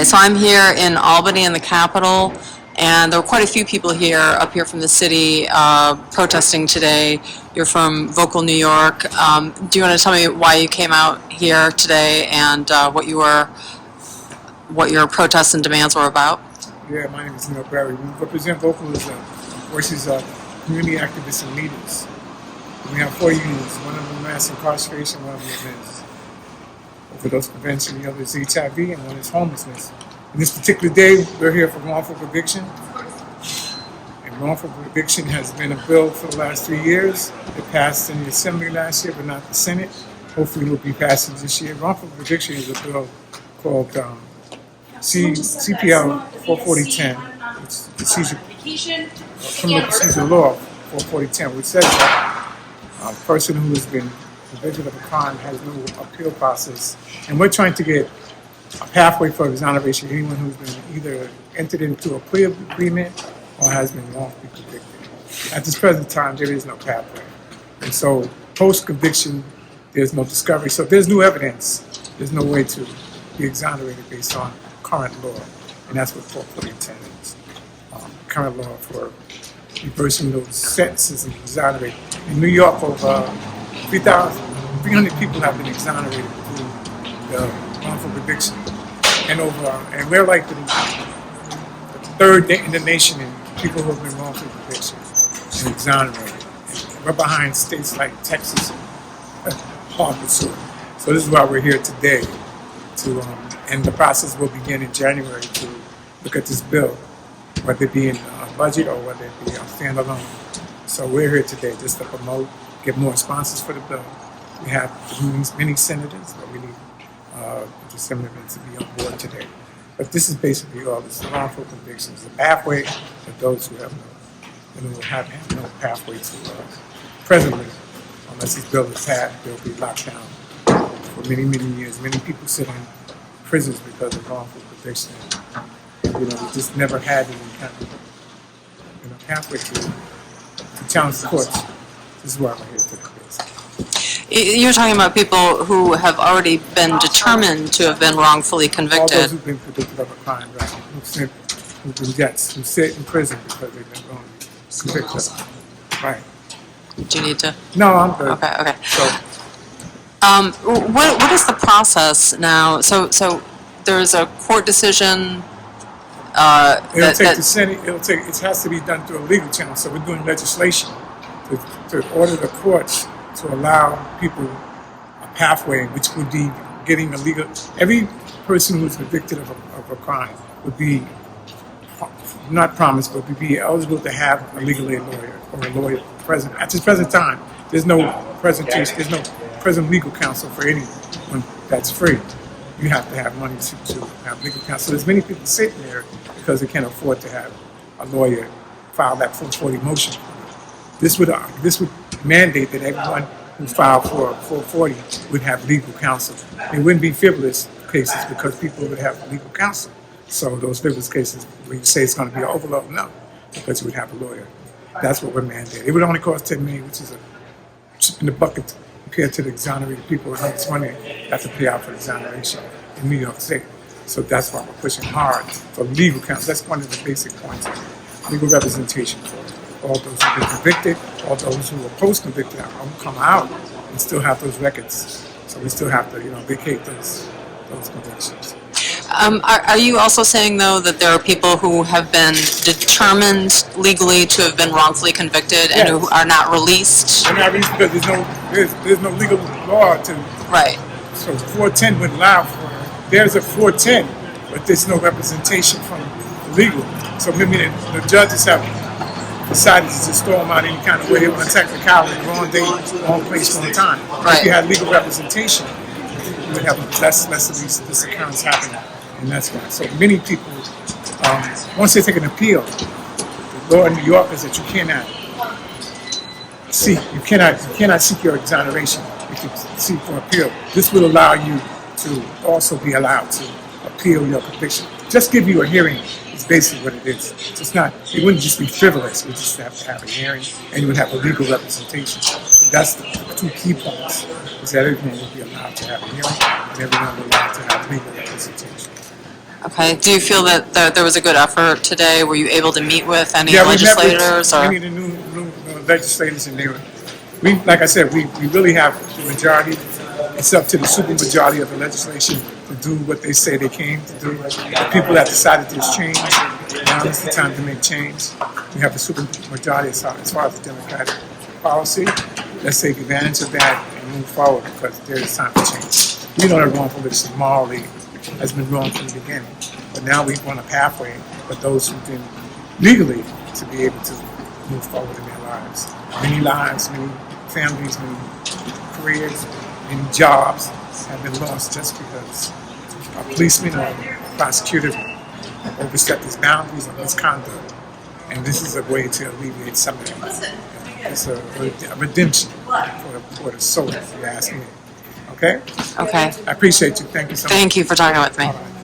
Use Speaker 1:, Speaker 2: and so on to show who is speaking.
Speaker 1: Okay, so I'm here in Albany in the Capitol, and there were quite a few people here, up here from the city, protesting today. You're from Vocal, New York. Do you want to tell me why you came out here today and what your protests and demands were about?
Speaker 2: Yeah, my name is Neil Barry. We represent Vocal as voices of community activists and leaders. We have 4 unions, one of them mass incarceration, one of them is overdose prevention, the other is HIV, and one is homelessness. And this particular day, we're here for wrongful conviction. And wrongful conviction has been a bill for the last 3 years. It passed in the Assembly last year, but not the Senate. Hopefully it will be passed this year. Wrongful conviction is a bill called CPL 44010, which is criminal procedure law 44010, which says that a person who has been convicted of a crime has no appeal process. And we're trying to get a pathway for exoneration of anyone who's been either entered into a plea agreement or has been wrongfully convicted. At this present time, there is no pathway. And so post-conviction, there's no discovery. So if there's new evidence, there's no way to be exonerated based on current law. And that's what 44010 is. Current law for reversing those sentences and exonerating. In New York, over 300 people have been exonerated through the wrongful conviction. And we're like the third in the nation in people who have been wrongfully convicted and exonerated. And we're behind states like Texas and Arkansas. So this is why we're here today. And the process will begin in January to look at this bill, whether it be in a budget or whether it be a standalone. So we're here today just to promote, get more sponsors for the bill. We have many senators, but we need the senators to be on board today. But this is basically all. This wrongful convictions, the pathway for those who have no pathway to presently, unless this bill is passed, they'll be locked down for many, many years. Many people sit in prisons because of wrongful conviction. We just never had any kind of pathway to challenge the courts. This is why we're here today.
Speaker 1: You're talking about people who have already been determined to have been wrongfully convicted.
Speaker 2: All those who've been convicted of a crime, right? Who've been debts, who sit in prison because they've been wrongly convicted. Right.
Speaker 1: Do you need to?
Speaker 2: No, I'm good.
Speaker 1: Okay.
Speaker 2: So,
Speaker 1: what is the process now? So there's a court decision.
Speaker 2: It'll take the Senate. It has to be done through a legal channel. So we're doing legislation to order the courts to allow people a pathway, which would be getting a legal. Every person who's convicted of a crime would be not promised, but would be eligible to have a legal aid lawyer or a lawyer present. At this present time, there's no presentation. There's no present legal counsel for anyone that's free. You have to have money to have legal counsel. There's many people sitting there because they can't afford to have a lawyer file that 440 motion. This would mandate that everyone who filed for 440 would have legal counsel. It wouldn't be frivolous cases because people would have legal counsel. So those frivolous cases, when you say it's going to be an overload, no, because you would have a lawyer. That's what we're mandating. It would only cost $10 million, which is a chip in the bucket compared to the exonerated people with how much money they have to pay out for exoneration in New York State. So that's why we're pushing hard for legal counsel. That's one of the basic points. Legal representation for all those who've been convicted, all those who were post-convicted who come out and still have those records. So we still have to, vacate those convictions.
Speaker 1: Are you also saying, though, that there are people who have been determined legally to have been wrongfully convicted and who are not released?
Speaker 2: They're not released because there's no legal law to.
Speaker 1: Right.
Speaker 2: So 410 would allow for it. There's a 410, but there's no representation from legal. So maybe the judges have decided to just throw them out any kind of way. They want to technicality, wrong date, wrong place, wrong time.
Speaker 1: Right.
Speaker 2: If you had legal representation, you would have less of these occurrence happening. And that's why. So many people, once they take an appeal, the law in New York is that you cannot seek your exoneration if you seek for appeal. This will allow you to also be allowed to appeal your conviction. Just give you a hearing is basically what it is. It wouldn't just be frivolous. You would just have to have a hearing and you would have a legal representation. That's the 2 key points, is that everyone would be allowed to have a hearing and everyone would be allowed to have legal representation.
Speaker 1: Okay. Do you feel that there was a good effort today? Were you able to meet with any
Speaker 2: Yeah, we met
Speaker 1: legislators?
Speaker 2: with many of the new legislators, and like I said, we really have the majority. It's up to the supermajority of the legislation to do what they say they came to do. The people that decided there's change, now is the time to make change. We have the supermajority as far as the Democratic policy. Let's take advantage of that and move forward because there is time for change. We know that wrongful litigation morally has been wrong from the beginning, but now we want a pathway for those who've been legally to be able to move forward in their lives. Many families, many careers, many jobs have been lost just because a policeman or a prosecutor overstepped his boundaries or misconduct. And this is a way to alleviate some of that. It's a redemption for the soul, if you ask me. Okay?
Speaker 1: Okay.
Speaker 2: I appreciate you. Thank you so much.
Speaker 1: Thank you for talking with me.